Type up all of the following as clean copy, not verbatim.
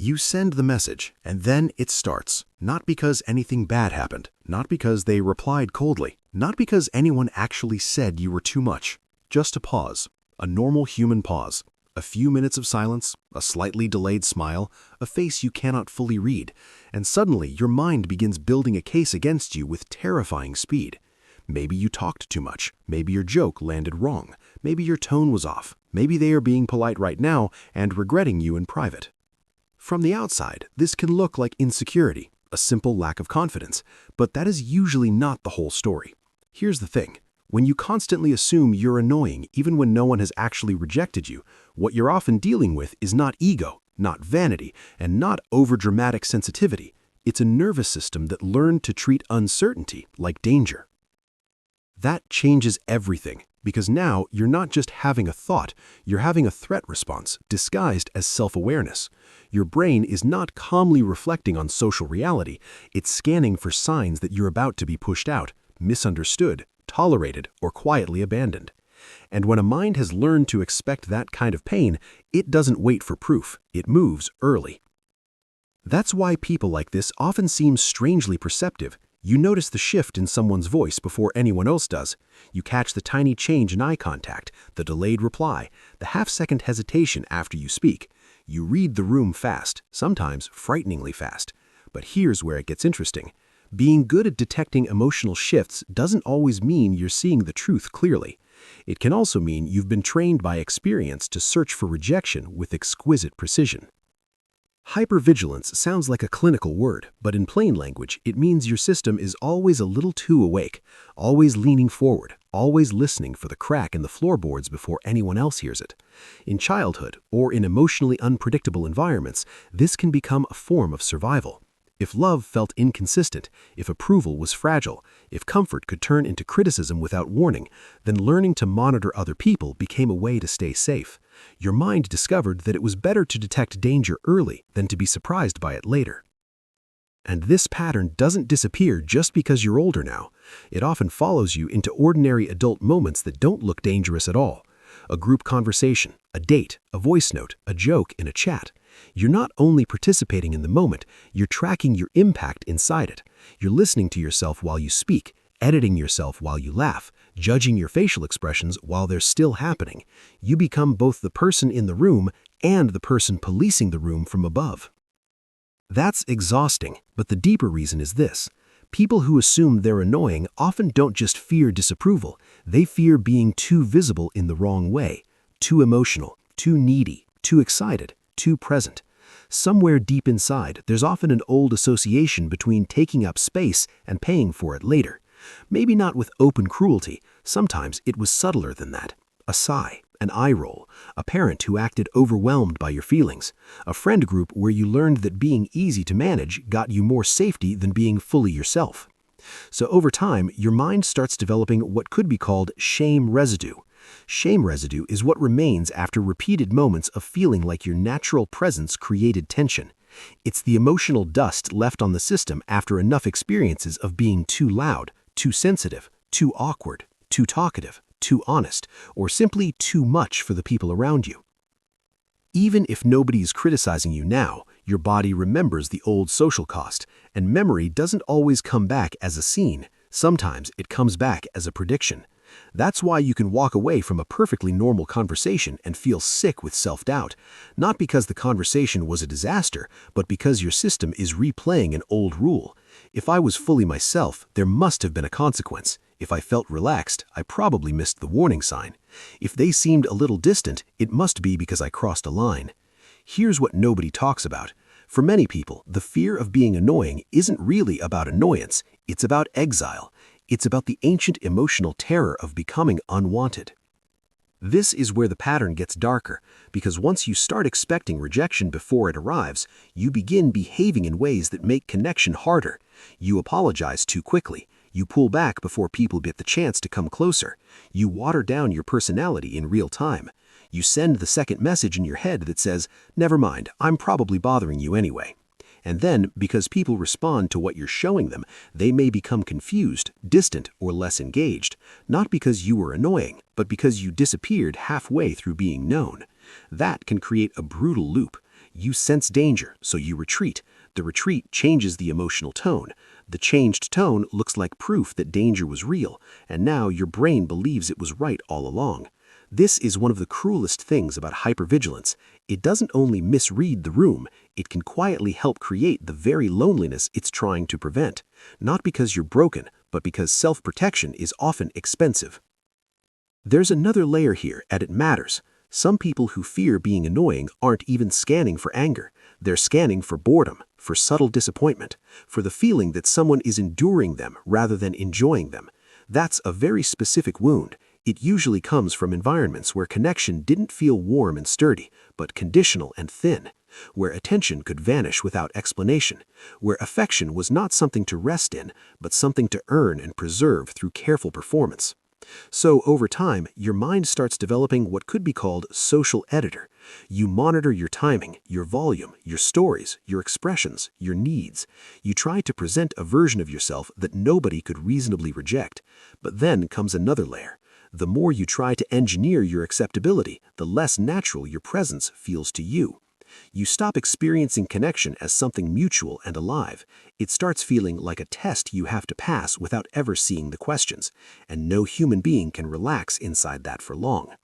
You send the message, and then it starts. Not because anything bad happened, not because they replied coldly, not because anyone actually said you were too much. Just a pause, a normal human pause. A few minutes of silence, a slightly delayed smile, a face you cannot fully read, and suddenly your mind begins building a case against you with terrifying speed. Maybe you talked too much, maybe your joke landed wrong, maybe your tone was off, maybe they are being polite right now and regretting you in private. From the outside, this can look like insecurity, a simple lack of confidence, but that is usually not the whole story. Here's the thing. When you constantly assume you're annoying even when no one has actually rejected you, what you're often dealing with is not ego, not vanity, and not overdramatic sensitivity. It's a nervous system that learned to treat uncertainty like danger. That changes everything, because now you're not just having a thought, you're having a threat response disguised as self-awareness. Your brain is not calmly reflecting on social reality, it's scanning for signs that you're about to be pushed out, misunderstood, tolerated, or quietly abandoned. And when a mind has learned to expect that kind of pain, it doesn't wait for proof, it moves early. That's why people like this often seem strangely perceptive. You notice the shift in someone's voice before anyone else does. You catch the tiny change in eye contact, the delayed reply, the half-second hesitation after you speak. You read the room fast, sometimes frighteningly fast. But here's where it gets interesting. Being good at detecting emotional shifts doesn't always mean you're seeing the truth clearly. It can also mean you've been trained by experience to search for rejection with exquisite precision. Hypervigilance sounds like a clinical word, but in plain language, it means your system is always a little too awake, always leaning forward, always listening for the crack in the floorboards before anyone else hears it. In childhood, or in emotionally unpredictable environments, this can become a form of survival. If love felt inconsistent, if approval was fragile, if comfort could turn into criticism without warning, then learning to monitor other people became a way to stay safe. Your mind discovered that it was better to detect danger early than to be surprised by it later. And this pattern doesn't disappear just because you're older now. It often follows you into ordinary adult moments that don't look dangerous at all. A group conversation, a date, a voice note, a joke in a chat. You're not only participating in the moment, you're tracking your impact inside it. You're listening to yourself while you speak, editing yourself while you laugh, judging your facial expressions while they're still happening. You become both the person in the room and the person policing the room from above. That's exhausting, but the deeper reason is this. People who assume they're annoying often don't just fear disapproval, they fear being too visible in the wrong way, too emotional, too needy, too excited, too present. Somewhere deep inside, there's often an old association between taking up space and paying for it later. Maybe not with open cruelty, sometimes it was subtler than that. A sigh, an eye roll, a parent who acted overwhelmed by your feelings, a friend group where you learned that being easy to manage got you more safety than being fully yourself. So over time, your mind starts developing what could be called shame residue. Shame residue is what remains after repeated moments of feeling like your natural presence created tension. It's the emotional dust left on the system after enough experiences of being too loud, too sensitive, too awkward, too talkative, too honest, or simply too much for the people around you. Even if nobody is criticizing you now, your body remembers the old social cost, and memory doesn't always come back as a scene. Sometimes it comes back as a prediction. That's why you can walk away from a perfectly normal conversation and feel sick with self-doubt, not because the conversation was a disaster, but because your system is replaying an old rule. If I was fully myself, there must have been a consequence. If I felt relaxed, I probably missed the warning sign. If they seemed a little distant, it must be because I crossed a line. Here's what nobody talks about. For many people, the fear of being annoying isn't really about annoyance, it's about exile. It's about the ancient emotional terror of becoming unwanted. This is where the pattern gets darker, because once you start expecting rejection before it arrives, you begin behaving in ways that make connection harder. You apologize too quickly. You pull back before people get the chance to come closer. You water down your personality in real time. You send the second message in your head that says, "Never mind, I'm probably bothering you anyway." And then, because people respond to what you're showing them, they may become confused, distant, or less engaged, not because you were annoying, but because you disappeared halfway through being known. That can create a brutal loop. You sense danger, so you retreat. The retreat changes the emotional tone. The changed tone looks like proof that danger was real, and now your brain believes it was right all along. This is one of the cruelest things about hypervigilance. It doesn't only misread the room, it can quietly help create the very loneliness it's trying to prevent. Not because you're broken, but because self-protection is often expensive. There's another layer here, and it matters. Some people who fear being annoying aren't even scanning for anger. They're scanning for boredom, for subtle disappointment, for the feeling that someone is enduring them rather than enjoying them. That's a very specific wound. It usually comes from environments where connection didn't feel warm and sturdy, but conditional and thin, where attention could vanish without explanation, where affection was not something to rest in, but something to earn and preserve through careful performance. So over time, your mind starts developing what could be called social editor. You monitor your timing, your volume, your stories, your expressions, your needs. You try to present a version of yourself that nobody could reasonably reject. But then comes another layer. The more you try to engineer your acceptability, the less natural your presence feels to you. You stop experiencing connection as something mutual and alive. It starts feeling like a test you have to pass without ever seeing the questions, and no human being can relax inside that for long.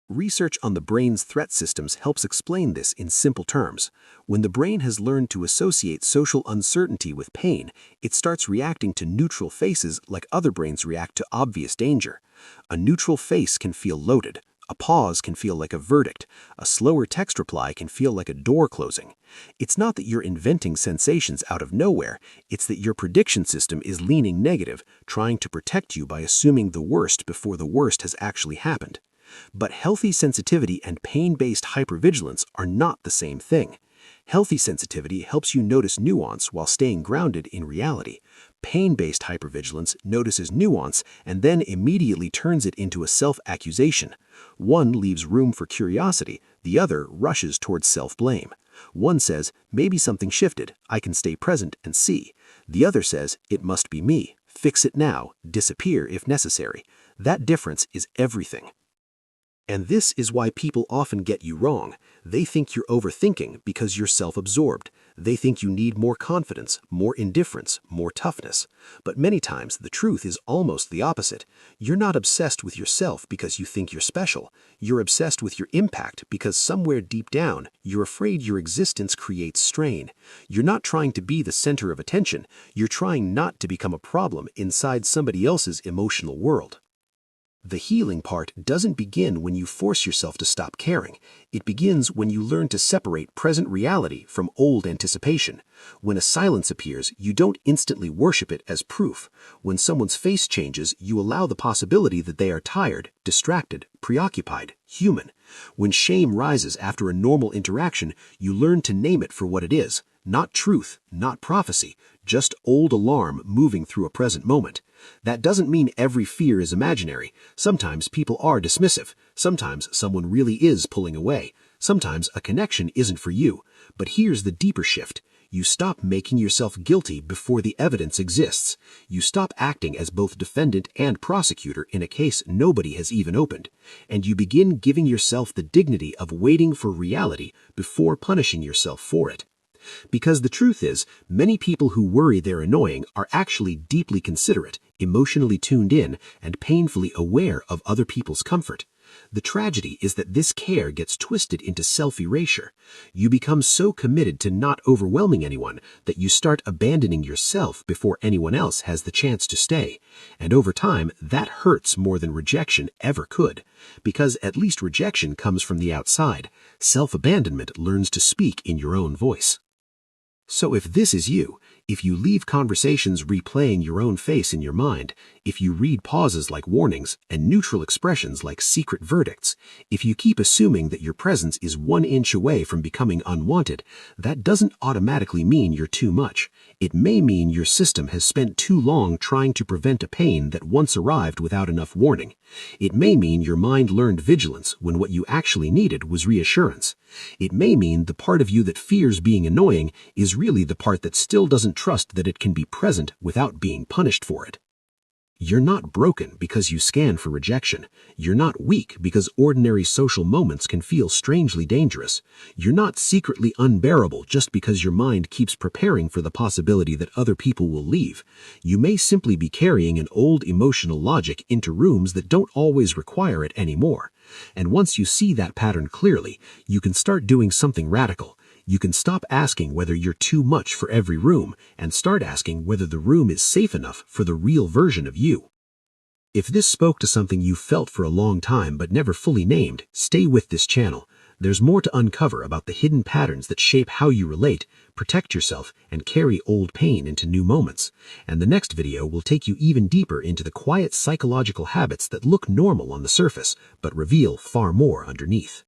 Research on the brain's threat systems helps explain this in simple terms. When the brain has learned to associate social uncertainty with pain, it starts reacting to neutral faces like other brains react to obvious danger. A neutral face can feel loaded. A pause can feel like a verdict. A slower text reply can feel like a door closing. It's not that you're inventing sensations out of nowhere. It's that your prediction system is leaning negative, trying to protect you by assuming the worst before the worst has actually happened. But healthy sensitivity and pain-based hypervigilance are not the same thing. Healthy sensitivity helps you notice nuance while staying grounded in reality. Pain-based hypervigilance notices nuance and then immediately turns it into a self-accusation. One leaves room for curiosity, the other rushes towards self-blame. One says, maybe something shifted, I can stay present and see. The other says, it must be me, fix it now, disappear if necessary. That difference is everything. And this is why people often get you wrong. They think you're overthinking because you're self-absorbed. They think you need more confidence, more indifference, more toughness. But many times the truth is almost the opposite. You're not obsessed with yourself because you think you're special. You're obsessed with your impact because somewhere deep down, you're afraid your existence creates strain. You're not trying to be the center of attention. You're trying not to become a problem inside somebody else's emotional world. The healing part doesn't begin when you force yourself to stop caring. It begins when you learn to separate present reality from old anticipation. When a silence appears, you don't instantly worship it as proof. When someone's face changes, you allow the possibility that they are tired, distracted, preoccupied, human. When shame rises after a normal interaction, you learn to name it for what it is. Not truth, not prophecy, just old alarm moving through a present moment. That doesn't mean every fear is imaginary. Sometimes people are dismissive. Sometimes someone really is pulling away. Sometimes a connection isn't for you. But here's the deeper shift. You stop making yourself guilty before the evidence exists. You stop acting as both defendant and prosecutor in a case nobody has even opened. And you begin giving yourself the dignity of waiting for reality before punishing yourself for it. Because the truth is, many people who worry they're annoying are actually deeply considerate, emotionally tuned in, and painfully aware of other people's comfort. The tragedy is that this care gets twisted into self-erasure. You become so committed to not overwhelming anyone that you start abandoning yourself before anyone else has the chance to stay. And over time, that hurts more than rejection ever could. Because at least rejection comes from the outside. Self-abandonment learns to speak in your own voice. So if this is you, if you leave conversations replaying your own face in your mind, if you read pauses like warnings and neutral expressions like secret verdicts, if you keep assuming that your presence is 1 inch away from becoming unwanted, that doesn't automatically mean you're too much. It may mean your system has spent too long trying to prevent a pain that once arrived without enough warning. It may mean your mind learned vigilance when what you actually needed was reassurance. It may mean the part of you that fears being annoying is really the part that still doesn't trust that it can be present without being punished for it. You're not broken because you scan for rejection. You're not weak because ordinary social moments can feel strangely dangerous. You're not secretly unbearable just because your mind keeps preparing for the possibility that other people will leave. You may simply be carrying an old emotional logic into rooms that don't always require it anymore. And once you see that pattern clearly, you can start doing something radical. You can stop asking whether you're too much for every room and start asking whether the room is safe enough for the real version of you. If this spoke to something you felt for a long time but never fully named, stay with this channel. There's more to uncover about the hidden patterns that shape how you relate, protect yourself, and carry old pain into new moments. And the next video will take you even deeper into the quiet psychological habits that look normal on the surface but reveal far more underneath.